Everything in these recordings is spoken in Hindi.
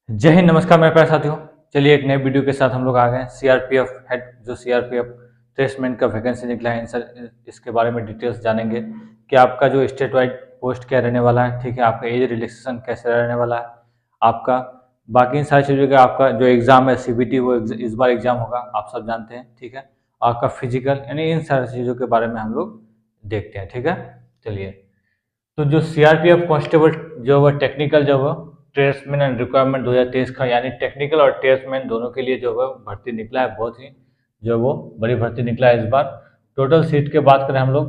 जय हिंद, नमस्कार मेरे प्यारे साथियों। चलिए एक नए वीडियो के साथ हम लोग आ गए। सीआरपीएफ हेड जो सीआरपीएफ ट्रेसमेंट का वैकेंसी निकला है, इसके बारे में डिटेल्स जानेंगे कि आपका जो स्टेट वाइड पोस्ट क्या रहने वाला है, ठीक है, आपका एज रिलैक्सेशन कैसे रहने वाला है, आपका बाकी इन सारी चीज़ों का आपका जो एग्ज़ाम है सीबीटी वो इस बार एग्ज़ाम होगा, आप सब जानते हैं, ठीक है। आपका फिजिकल यानी इन सारी चीज़ों के बारे में हम लोग देखते हैं, ठीक है। चलिए, तो जो सीआरपीएफ कांस्टेबल जो वो टेक्निकल जो वो ट्रेड्समैन एंड रिक्वायरमेंट 2023 का यानी टेक्निकल और ट्रेड्समैन दोनों के लिए जो है भर्ती निकला है। बहुत ही जो वो बड़ी भर्ती निकला है इस बार। टोटल सीट की बात करें हम लोग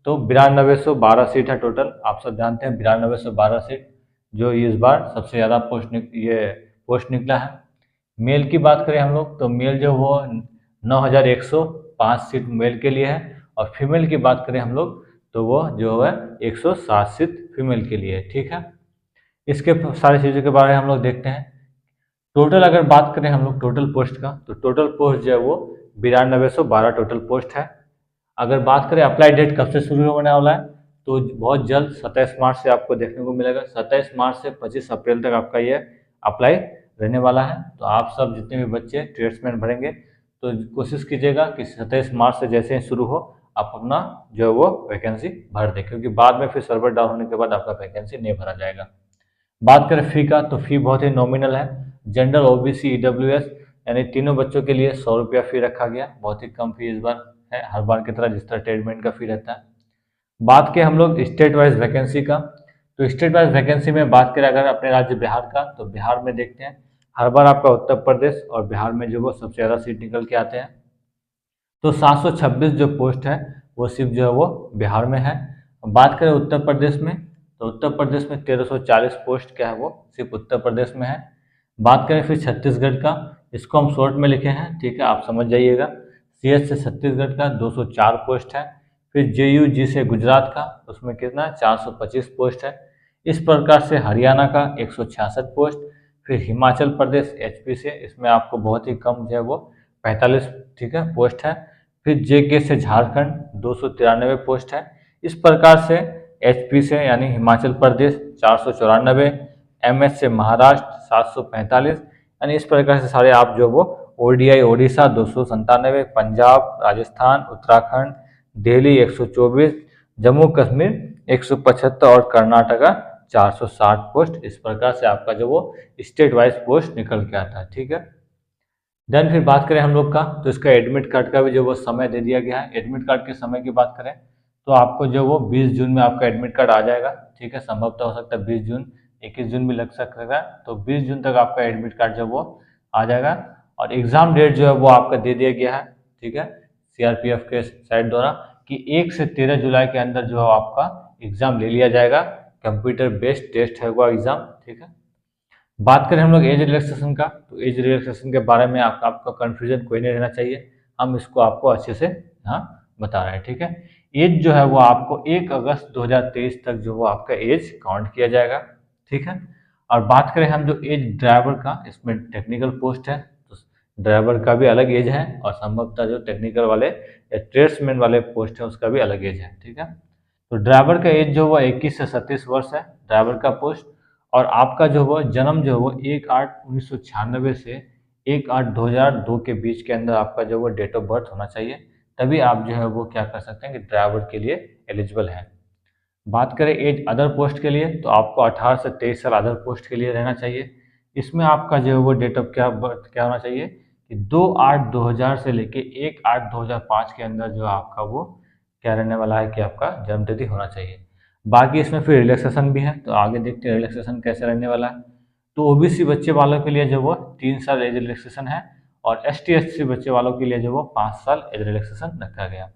तो 9212 सीट है टोटल। आप सब जानते हैं 9212 सीट जो इस बार सबसे ज़्यादा पोस्ट निकला है। मेल की बात करें हम लोग तो मेल जो वो 9105 सीट मेल के लिए है, और फीमेल की बात करें हम लोग तो वो जो है 107 सीट फीमेल के लिए है, ठीक है। इसके सारी चीज़ों के बारे में हम लोग देखते हैं। टोटल अगर बात करें हम लोग टोटल पोस्ट का तो टोटल पोस्ट जो है वो 9212 टोटल पोस्ट है। अगर बात करें अप्लाई डेट कब से शुरू होने वाला है तो बहुत जल्द 27 मार्च से आपको देखने को मिलेगा। 27 मार्च से 25 अप्रैल तक आपका ये अप्लाई रहने वाला है। तो आप सब जितने भी बच्चे ट्रेड्समैन भरेंगे तो कोशिश कीजिएगा कि 27 मार्च से जैसे ही शुरू हो आप अपना जो है वो वैकेंसी भर दें, क्योंकि बाद में फिर सर्वर डाउन होने के बाद आपका वैकेंसी नहीं भरा जाएगा। बात करें फ़ी का तो फ़ी बहुत ही नॉमिनल है। जनरल, ओबीसी, ईडब्ल्यूएस यानी तीनों बच्चों के लिए 100 रुपया फ़ी रखा गया। बहुत ही कम फ़ी इस बार है, हर बार की तरह जिस तरह ट्रेडमेंट का फ़ी रहता है। बात करें हम लोग स्टेट वाइज वैकेंसी का तो स्टेट वाइज वैकेंसी में बात करें अगर अपने राज्य बिहार का तो बिहार में देखते हैं हर बार आपका उत्तर प्रदेश और बिहार में जो वो सबसे ज़्यादा सीट निकल के आते हैं। तो 726 जो पोस्ट है वो सिर्फ जो है वो बिहार में है। बात करें उत्तर प्रदेश में तो उत्तर प्रदेश में 1340 पोस्ट क्या है वो सिर्फ उत्तर प्रदेश में है। बात करें फिर छत्तीसगढ़ का, इसको हम शॉर्ट में लिखे हैं, ठीक है, आप समझ जाइएगा। सीएच से छत्तीसगढ़ का 204 पोस्ट है। फिर जेयूजी से गुजरात का उसमें कितना 425 पोस्ट है। इस प्रकार से हरियाणा का 166 पोस्ट। फिर हिमाचल प्रदेश एचपी से इसमें आपको बहुत ही कम जो है वो 45, ठीक है, पोस्ट है। फिर जेके से झारखंड 293 पोस्ट है। इस प्रकार से एचपी से यानी हिमाचल प्रदेश 494, एमएच से महाराष्ट्र 745, यानी इस प्रकार से सारे आप जो वो ओडीआई ओडिशा 297, पंजाब, राजस्थान, उत्तराखंड, दिल्ली 124, जम्मू कश्मीर 175 और कर्नाटका 460 पोस्ट। इस प्रकार से आपका जो वो स्टेट वाइज पोस्ट निकल के आता है, ठीक है। देन फिर बात करें हम लोग का तो इसका एडमिट कार्ड का भी जो वो समय दे दिया गया है। एडमिट कार्ड के समय की बात करें तो आपको जो वो 20 जून में आपका एडमिट कार्ड आ जाएगा, ठीक है। संभवतः हो सकता है 20 जून, 21 जून भी लग सकता है। तो 20 जून तक आपका एडमिट कार्ड जो वो आ जाएगा। और एग्ज़ाम डेट जो है वो आपका दे दिया गया है, ठीक है, सीआरपीएफ के साइड द्वारा कि 1 से 13 जुलाई के अंदर जो है आपका एग्ज़ाम ले लिया जाएगा। कंप्यूटर बेस्ड टेस्ट है वो एग्ज़ाम, ठीक है। बात करें हम लोग एज रिलैक्सेशन का तो एज रिलैक्सेशन के बारे में आपका कन्फ्यूजन कोई नहीं रहना चाहिए। हम इसको आपको अच्छे से यहाँ बता रहे हैं, ठीक है। एज जो है वो आपको 1 अगस्त 2023 तक जो वो आपका एज काउंट किया जाएगा, ठीक है। और बात करें हम जो एज ड्राइवर का, इसमें टेक्निकल पोस्ट है तो ड्राइवर का भी अलग एज है, और संभवतः जो टेक्निकल वाले या ट्रेड्समैन वाले पोस्ट है उसका भी अलग एज है, ठीक है। तो ड्राइवर का एज जो वो 21 से 37 वर्ष है ड्राइवर का पोस्ट। और आपका जो वो जन्म जो वो 1/8/1996 से 1/8/2002 के बीच के अंदर आपका जो वो डेट ऑफ बर्थ होना चाहिए, तभी आप जो है वो क्या कर सकते हैं कि ड्राइवर के लिए एलिजिबल हैं। बात करें एज अदर पोस्ट के लिए तो आपको 18 से 23 साल अदर पोस्ट के लिए रहना चाहिए। इसमें आपका जो है वो डेट ऑफ क्या बर्थ क्या होना चाहिए कि 2/8/2000 से लेके 1/8/2005 के अंदर जो आपका वो क्या रहने वाला है कि आपका जन्म तिथि होना चाहिए। बाकी इसमें फिर रिलैक्सेशन भी है, तो आगे देखते हैं रिलैक्सेशन कैसे रहने वाला है। तो ओबीसी बच्चे वालों के लिए जो वो 3 साल एज रिलैक्सेशन है, और एसटी एससी बच्चे वालों के लिए जो वो 5 साल एज रिलैक्सेशन रखा गया।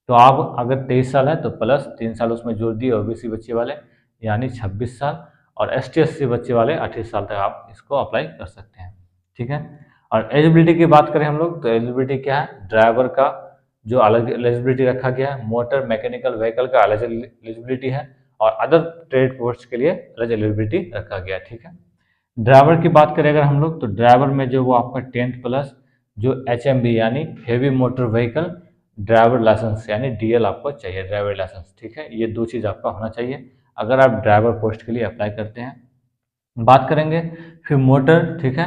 तो आप अगर 23 साल है तो प्लस 3 साल उसमें जोड़ दिए ओबीसी बच्चे वाले, यानी 26 साल, और एसटी एससी बच्चे वाले 28 साल तक आप इसको अप्लाई कर सकते हैं, ठीक है। और एलिजिबिलिटी की बात करें हम लोग तो एलिजिबिलिटी क्या है, ड्राइवर का जो अलग एलिजिबिलिटी रखा गया है, मोटर मैकेनिकल व्हीकल का अलग एलिजिबिलिटी है, और अदर ट्रेड पोस्ट के लिए अलग एलिजिबिलिटी रखा गया है, ठीक है। ड्राइवर की बात करें अगर हम लोग तो ड्राइवर में जो वो आपका 10th प्लस जो एचएमवी यानी heavy motor vehicle driver licence यानी डीएल आपको चाहिए, ड्राइवर लाइसेंस, ठीक है। ये 2 चीज़ आपका होना चाहिए अगर आप ड्राइवर पोस्ट के लिए अप्लाई करते हैं। बात करेंगे फिर मोटर, ठीक है,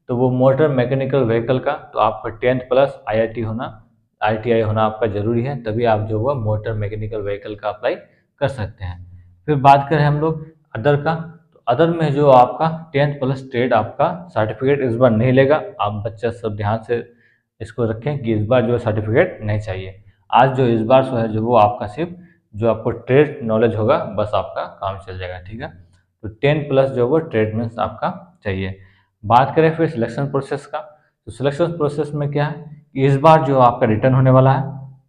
तो वो मोटर मैकेनिकल व्हीकल का तो आपका 10th प्लस IIT होना, ITI होना आपका ज़रूरी है, तभी आप जो वो मोटर मैकेनिकल व्हीकल का अप्लाई कर सकते हैं। फिर बात करें हम लोग अदर का, तो अदर में जो आपका 10th प्लस ट्रेड आपका सर्टिफिकेट इस बार नहीं लेगा। आप बच्चा सब ध्यान से इसको रखें कि इस बार जो सर्टिफिकेट नहीं चाहिए। आज जो इस बार जो है जो वो आपका सिर्फ जो आपको ट्रेड नॉलेज होगा बस आपका काम चल जाएगा, ठीक है। तो 10 प्लस जो वो ट्रेड मीन्स आपका चाहिए। बात करें फिर सिलेक्शन प्रोसेस का, तो सिलेक्शन प्रोसेस में क्या है कि इस बार जो आपका रिटर्न होने वाला है,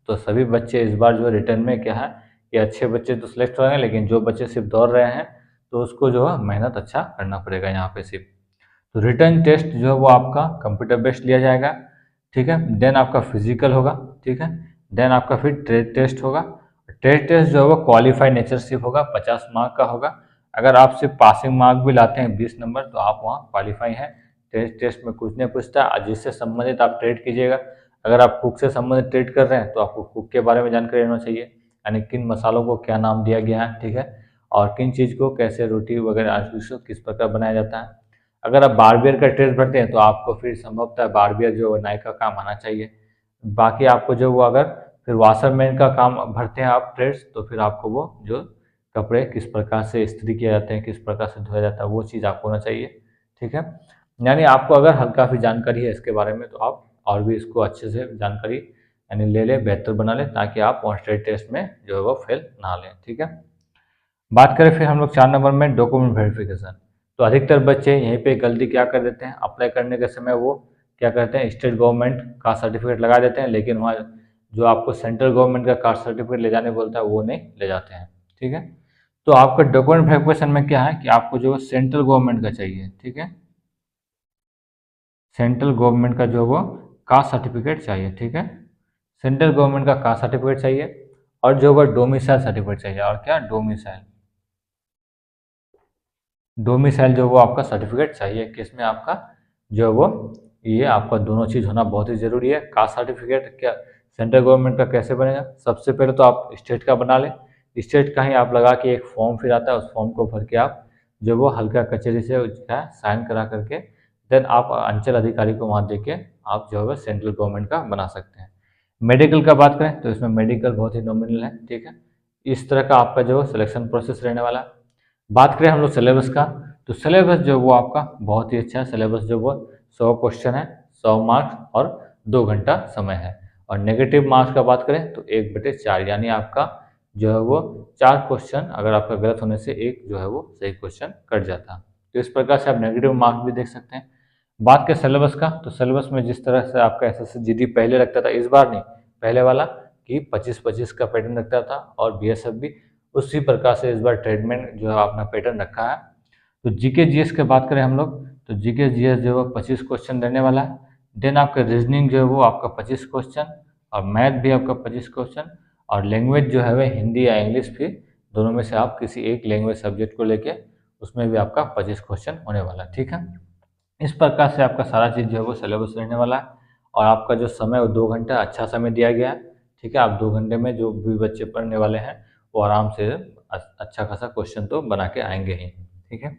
तो सभी बच्चे इस बार जो रिटर्न में क्या है कि अच्छे बच्चे तो सिलेक्ट हो जाएंगे, लेकिन जो बच्चे सिर्फ दौड़ रहे हैं तो उसको जो है मेहनत अच्छा करना पड़ेगा यहाँ पे सिर्फ। तो रिटर्न टेस्ट जो है वो आपका कंप्यूटर बेस्ड लिया जाएगा, ठीक है। देन आपका फिजिकल होगा, ठीक है। देन आपका फिर ट्रेड टेस्ट होगा। ट्रेड टेस्ट जो है वो क्वालिफाइड नेचर सिर्फ होगा, 50 मार्क का होगा। अगर आप सिर्फ पासिंग मार्क भी लाते हैं 20 नंबर तो आप वहाँ क्वालिफाई हैं। ट्रेड टेस्ट में कुछ नहीं पूछता, जिससे संबंधित आप ट्रेड कीजिएगा। अगर आप कुक से संबंधित ट्रेड कर रहे हैं तो आपको कुक के बारे में जानकारी होना चाहिए, यानी किन मसालों को क्या नाम दिया गया है, ठीक है, और किन चीज़ को कैसे रोटी वगैरह किस प्रकार बनाया जाता है। अगर आप बारबियर का ट्रेड भरते हैं तो आपको फिर संभवतः बारबियर जो नाई का काम आना चाहिए। बाकी आपको जो वो अगर फिर वाशरमैन का काम भरते हैं आप ट्रेड्स, तो फिर आपको वो जो कपड़े किस प्रकार से इस्त्री किए जाते हैं, किस प्रकार से धोया जाता है, वो चीज़ आपको होना चाहिए, ठीक है। यानी आपको अगर हल्का भी जानकारी है इसके बारे में तो आप और भी इसको अच्छे से जानकारी यानी ले लें, बेहतर बना लें, ताकि आप ट्रेड टेस्ट में जो है वो फेल ना लें, ठीक है। बात करें फिर हम लोग 4 नंबर में डॉक्यूमेंट वेरिफिकेशन, तो अधिकतर बच्चे यहीं पे गलती क्या कर देते हैं, अप्लाई करने के समय वो क्या करते हैं, स्टेट गवर्नमेंट का सर्टिफिकेट लगा देते हैं, लेकिन वहाँ जो आपको सेंट्रल गवर्नमेंट का कास्ट सर्टिफिकेट ले जाने बोलता है वो नहीं ले जाते हैं, ठीक है। तो आपका डॉक्यूमेंट वेरिफिकेशन में क्या है कि आपको जो सेंट्रल गवर्नमेंट का चाहिए, ठीक है, सेंट्रल गवर्नमेंट का जो वो कास्ट सर्टिफिकेट चाहिए, ठीक है, सेंट्रल गवर्नमेंट का कास्ट सर्टिफिकेट चाहिए, और जो वो डोमिसाइल सर्टिफिकेट चाहिए, और क्या डोमिसाइल, डोमिसाइल जो वो आपका सर्टिफिकेट चाहिए, किसमें आपका जो वो ये आपका दोनों चीज़ होना बहुत ही ज़रूरी है। कास्ट सर्टिफिकेट क्या सेंट्रल गवर्नमेंट का कैसे बनेगा, सबसे पहले तो आप स्टेट का बना लें। स्टेट का ही आप लगा के एक फॉर्म फिर आता है, उस फॉर्म को भर के आप जो वो हल्का कचहरी से उसका साइन करा करके देन आप अंचल अधिकारी को वहाँ दे के आप जो है सेंट्रल गवर्नमेंट का बना सकते हैं। मेडिकल का बात करें तो इसमें मेडिकल बहुत ही नॉमिनल है, ठीक है। इस तरह का आपका जो सिलेक्शन प्रोसेस रहने वाला है। बात करें हम लोग सिलेबस का, तो सिलेबस जो वो आपका बहुत ही अच्छा है। सिलेबस जो वो 100 क्वेश्चन है, 100 मार्क्स और 2 घंटा समय है। और नेगेटिव मार्क्स का बात करें तो 1/4, यानी आपका जो है वो 4 क्वेश्चन अगर आपका गलत होने से एक जो है वो सही क्वेश्चन कट जाता है। तो इस प्रकार से आप नेगेटिव मार्क्स भी देख सकते हैं। बात करें सिलेबस का, तो सिलेबस में जिस तरह से आपका SSC GD पहले लगता था, इस बार नहीं, पहले वाला कि 25-25 का पैटर्न रखता था, और BSF भी उसी प्रकार से इस बार ट्रीटमेंट जो है अपना पैटर्न रखा है। तो GK GS की बात करें हम लोग, तो GK GS जो है 25 क्वेश्चन रहने वाला है। देन आपका रीजनिंग जो है वो आपका 25 क्वेश्चन, और मैथ भी आपका 25 क्वेश्चन, और लैंग्वेज जो है वह हिंदी या इंग्लिश भी दोनों में से आप किसी एक लैंग्वेज सब्जेक्ट को लेके उसमें भी आपका 25 क्वेश्चन होने वाला है, ठीक है। इस प्रकार से आपका सारा चीज़ जो है वो सिलेबस रहने वाला है, और आपका जो समय वो 2 घंटा अच्छा समय दिया गया है, ठीक है। आप 2 घंटे में जो भी बच्चे पढ़ने वाले हैं वो आराम से अच्छा खासा क्वेश्चन तो बना के आएंगे ही, ठीक है।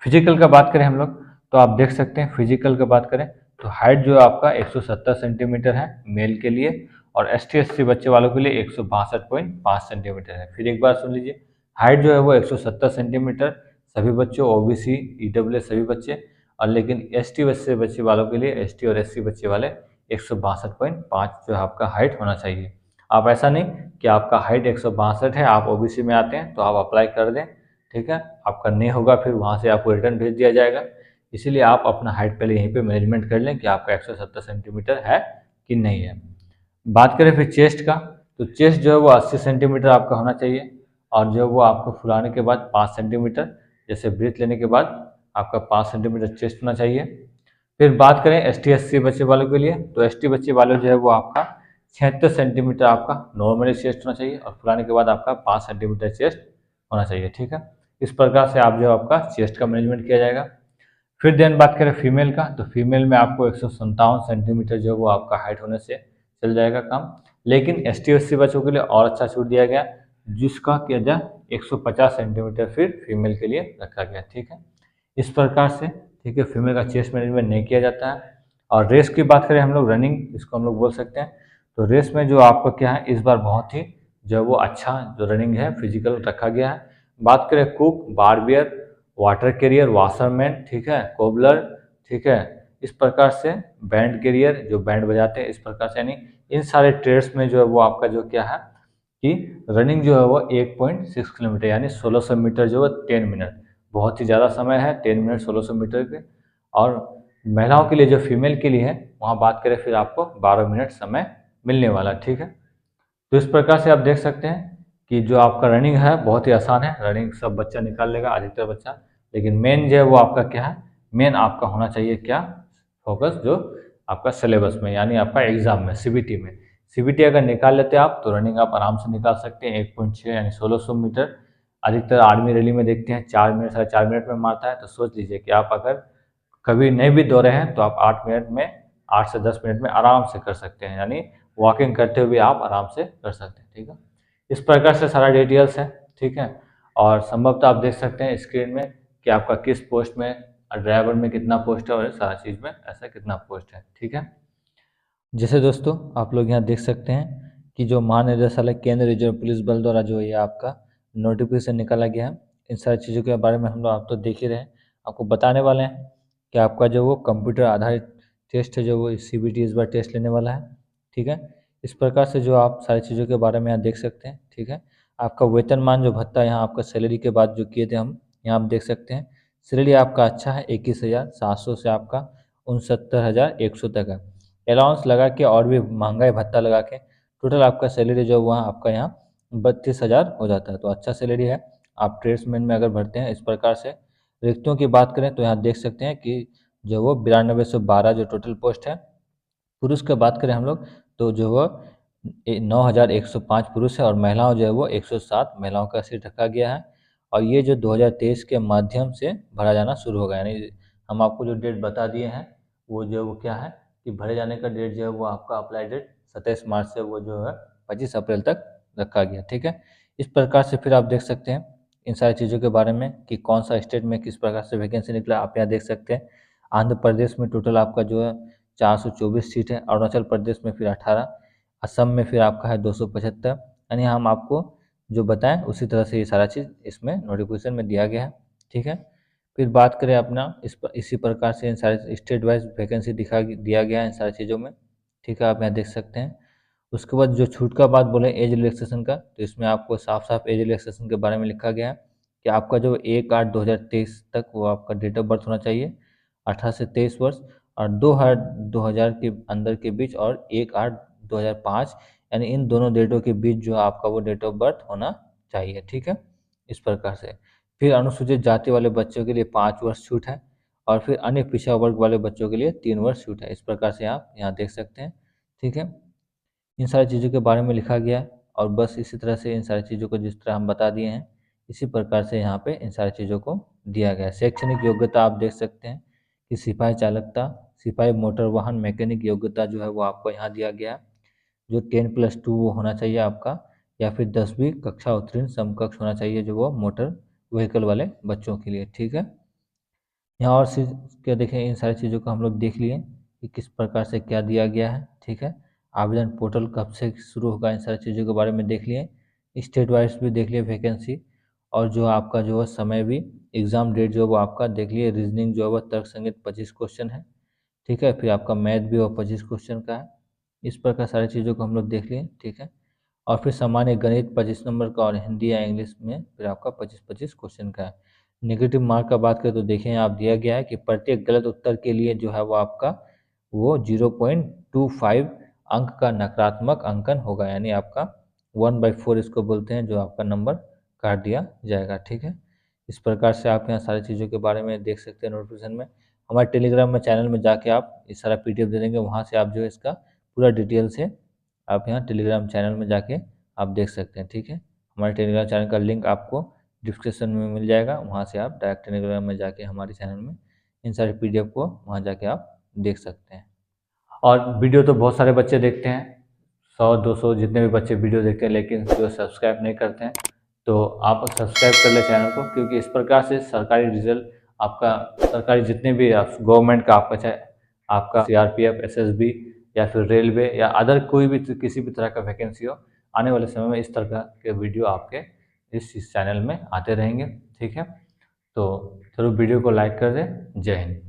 फिजिकल का बात करें हम लोग, तो आप देख सकते हैं फिजिकल का बात करें तो हाइट जो है आपका 170 सेंटीमीटर है मेल के लिए, और ST SC बच्चे वालों के लिए 162.5 सेंटीमीटर है। फिर एक बार सुन लीजिए, हाइट जो है वो 170 सेंटीमीटर सभी बच्चों, OBC EWS सभी बच्चे, और लेकिन ST बच्चे वालों के लिए ST और SC बच्चे वाले 162.5 जो है आपका हाइट होना चाहिए। आप ऐसा नहीं कि आपका हाइट 162 है, आप OBC में आते हैं तो आप अप्लाई कर दें, ठीक है, आपका नहीं होगा फिर वहाँ से आपको रिटर्न भेज दिया जाएगा। इसीलिए आप अपना हाइट पहले यहीं पे मैनेजमेंट कर लें कि आपका 170 सेंटीमीटर है कि नहीं है। बात करें फिर चेस्ट का, तो चेस्ट जो है वो 80 सेंटीमीटर आपका होना चाहिए, और जो वो आपको फुलाने के बाद 5 सेंटीमीटर, जैसे ब्रीथ लेने के बाद आपका 5 सेंटीमीटर चेस्ट होना चाहिए। फिर बात करें ST SC बच्चे वालों के लिए, तो ST बच्चे वाले जो है वो आपका 76 सेंटीमीटर आपका नॉर्मली चेस्ट होना चाहिए, और फुलाने के बाद आपका 5 सेंटीमीटर चेस्ट होना चाहिए, ठीक है। इस प्रकार से आप जो आपका चेस्ट का मैनेजमेंट किया जाएगा। फिर देन बात करें फीमेल का, तो फीमेल में आपको 157 सेंटीमीटर जो वो आपका हाइट होने से चल जाएगा काम, लेकिन ST SC बच्चों के लिए और अच्छा छूट दिया गया, जिसका किया जाए 150 सेंटीमीटर फिर फीमेल के लिए रखा गया, ठीक है। इस प्रकार से, ठीक है, फीमेल का चेस्ट मैनेजमेंट नहीं किया जाता है। और रेस की बात करें हम लोग, रनिंग इसको हम लोग बोल सकते हैं, तो रेस में जो आपका क्या है इस बार बहुत ही जो वो अच्छा जो रनिंग है फिजिकल रखा गया है। बात करें cook, Barbier, water career, washerman, ठीक है, कोबलर, ठीक है, इस प्रकार से बैंड कैरियर जो बैंड बजाते हैं, इस प्रकार से यानी इन सारे ट्रेड्स में जो है वो आपका जो क्या है कि रनिंग जो है वो 1.6 किलोमीटर यानी 1600 मीटर जो है 10 मिनट, बहुत ही ज़्यादा समय है 10 मिनट 1600 मीटर के। और महिलाओं के लिए जो फीमेल के लिए है वहाँ बात करें फिर आपको 12 मिनट समय मिलने वाला, ठीक है। तो इस प्रकार से आप देख सकते हैं कि जो आपका रनिंग है बहुत ही आसान है, रनिंग सब बच्चा निकाल लेगा, अधिकतर बच्चा। लेकिन मेन जो है वो आपका क्या है, मेन आपका होना चाहिए क्या, फोकस जो आपका सिलेबस में यानी आपका एग्जाम में सीबीटी में। सीबीटी अगर निकाल लेते हैं आप तो रनिंग आप आराम से निकाल सकते हैं 1.6 यानी 1600 मीटर। अधिकतर आर्मी रैली में देखते हैं 4 मिनट 4.5 मिनट में मारता है, तो सोच लीजिए कि आप अगर कभी नहीं भी दौड़े हैं तो आप 8 मिनट में 8 से 10 मिनट में आराम से कर सकते हैं, यानी वॉकिंग करते हुए आप आराम से कर सकते हैं, ठीक है। इस प्रकार से सारा डिटेल्स है, ठीक है। और संभवतः आप देख सकते हैं स्क्रीन में कि आपका किस पोस्ट में, ड्राइवर में कितना पोस्ट है और सारा चीज़ में ऐसा कितना पोस्ट है, ठीक है। जैसे दोस्तों आप लोग यहाँ देख सकते हैं कि जो महानिदेशालय केंद्रीय रिजर्व पुलिस बल द्वारा जो ये आपका नोटिफिकेशन निकाला गया है, इन सारी चीज़ों के बारे में हम लोग आप तो देख ही रहे हैं, आपको बताने वाले हैं कि आपका जो वो कंप्यूटर आधारित टेस्ट है जो वो सीबीटी इस बार टेस्ट लेने वाला है, ठीक है। इस प्रकार से जो आप सारी चीज़ों के बारे में यहाँ देख सकते हैं, ठीक है। आपका वेतनमान जो भत्ता यहाँ आपका सैलरी के बाद जो किए थे हम, यहाँ आप देख सकते हैं सैलरी आपका अच्छा है 21,700 से आपका 69,100 तक है। अलाउंस लगा के और भी महंगाई भत्ता लगा के टोटल आपका सैलरी जो वहाँ आपका यहाँ 32,000 हो जाता है, तो अच्छा सैलरी है आप ट्रेड्समैन में अगर भरते हैं। इस प्रकार से रिक्तियों की बात करें तो यहाँ देख सकते हैं कि जो वो 9212 जो टोटल पोस्ट है। पुरुष की बात करें हम लोग तो जो वो 9,105 पुरुष है और महिलाओं जो है वो 107 महिलाओं का सीट रखा गया है। और ये जो 2023 के माध्यम से भरा जाना शुरू होगा, यानी हम आपको जो डेट बता दिए हैं वो जो वो क्या है कि भरे जाने का डेट जो है वो आपका अप्लाई डेट 27 मार्च से वो जो है 25 अप्रैल तक रखा गया, ठीक है। इस प्रकार से फिर आप देख सकते हैं इन सारी चीज़ों के बारे में कि कौन सा स्टेट में किस प्रकार से वैकेंसी निकला, आप यहाँ देख सकते हैं। आंध्र प्रदेश में टोटल आपका जो है 424 सीट है, अरुणाचल प्रदेश में फिर 18, असम में फिर आपका है 275, यानी हम आपको जो बताएं उसी तरह से ये सारा चीज़ इसमें नोटिफिकेशन में दिया गया है, ठीक है। फिर बात करें अपना इसी प्रकार से इन सारे स्टेट वाइज वैकेंसी दिया गया है इन सारी चीज़ों में, ठीक है, आप यहाँ देख सकते हैं। उसके बाद जो छूट का बात बोले एज रिलैक्सेशन का, तो इसमें आपको साफ साफ एज रिलैक्सेशन के बारे में लिखा गया है कि आपका जो 1/8/2023 तक वो आपका डेट ऑफ बर्थ होना चाहिए 18 से 23 वर्ष, और 2/8/2000 के अंदर के बीच, और 1/8/2005 यानी इन दोनों डेटों के बीच जो आपका वो डेट ऑफ बर्थ होना चाहिए, ठीक है। इस प्रकार से फिर अनुसूचित जाति वाले बच्चों के लिए 5 वर्ष छूट है, और फिर अन्य पिछड़ा वर्ग वाले बच्चों के लिए 3 वर्ष छूट है। इस प्रकार से आप यहाँ देख सकते हैं, ठीक है। इन सारी चीज़ों के बारे में लिखा गया है, और बस इसी तरह से इन सारी चीज़ों को जिस तरह हम बता दिए हैं इसी प्रकार से यहाँ पे इन सारी चीज़ों को दिया गया है। शैक्षणिक योग्यता आप देख सकते हैं कि सिपाही चालकता, सिपाही मोटर वाहन मैकेनिक योग्यता जो है वो आपको यहाँ दिया गया है, जो 10+2 वो होना चाहिए आपका, या फिर 10वीं कक्षा उत्तीर्ण समकक्ष होना चाहिए जो वो मोटर व्हीकल वाले बच्चों के लिए, ठीक है। यहाँ और क्या देखें, इन सारी चीज़ों को हम लोग देख लिए कि किस प्रकार से क्या दिया गया है, ठीक है। आवेदन पोर्टल कब से शुरू होगा इन सारी चीज़ों के बारे में देख लिए, स्टेट वाइज भी देख लिए वैकेंसी, और जो आपका जो है समय भी, एग्ज़ाम डेट जो है वो आपका देख लिए। रीजनिंग जो है वो तर्क संगीत 25 क्वेश्चन है, ठीक है। फिर आपका मैथ भी वो 25 क्वेश्चन का है। इस प्रकार सारी चीज़ों को हम लोग देख लिए, ठीक है। और फिर सामान्य गणित 25 नंबर का, और हिंदी या इंग्लिश में फिर आपका 25-25 क्वेश्चन का है। नेगेटिव मार्क का बात करें तो देखें आप दिया गया है कि प्रत्येक गलत उत्तर के लिए जो है वो आपका वो 0.25 अंक का नकारात्मक अंकन होगा, यानी आपका 1/4 इसको बोलते हैं जो आपका नंबर काट दिया जाएगा, ठीक है। इस प्रकार से आप यहाँ सारी चीज़ों के बारे में देख सकते हैं नोटिफिकेशन में। हमारे टेलीग्राम में चैनल में जाके आप इस सारा PDF दे देंगे, वहाँ से आप जो है इसका पूरा डिटेल से आप यहाँ टेलीग्राम चैनल में जाके आप देख सकते हैं, ठीक है। हमारे टेलीग्राम चैनल का लिंक आपको डिस्क्रिप्शन में मिल जाएगा, वहाँ से आप डायरेक्ट टेलीग्राम में जाके हमारे चैनल में इन सारे PDF को वहाँ जाके आप देख सकते हैं। और वीडियो तो बहुत सारे बच्चे देखते हैं, 100-200 जितने भी बच्चे वीडियो देखते हैं, लेकिन जो सब्सक्राइब नहीं करते हैं, तो आप सब्सक्राइब कर ले चैनल को, क्योंकि इस प्रकार से सरकारी रिजल्ट आपका सरकारी जितने भी गवर्नमेंट का आपका, चाहे आपका CRPF, SSB या फिर रेलवे या अदर कोई भी किसी भी तरह का वैकेंसी हो, आने वाले समय में इस तरह के वीडियो आपके इस चैनल में आते रहेंगे। ठीक है, तो ज़रूर वीडियो को लाइक कर दें। जय हिंद।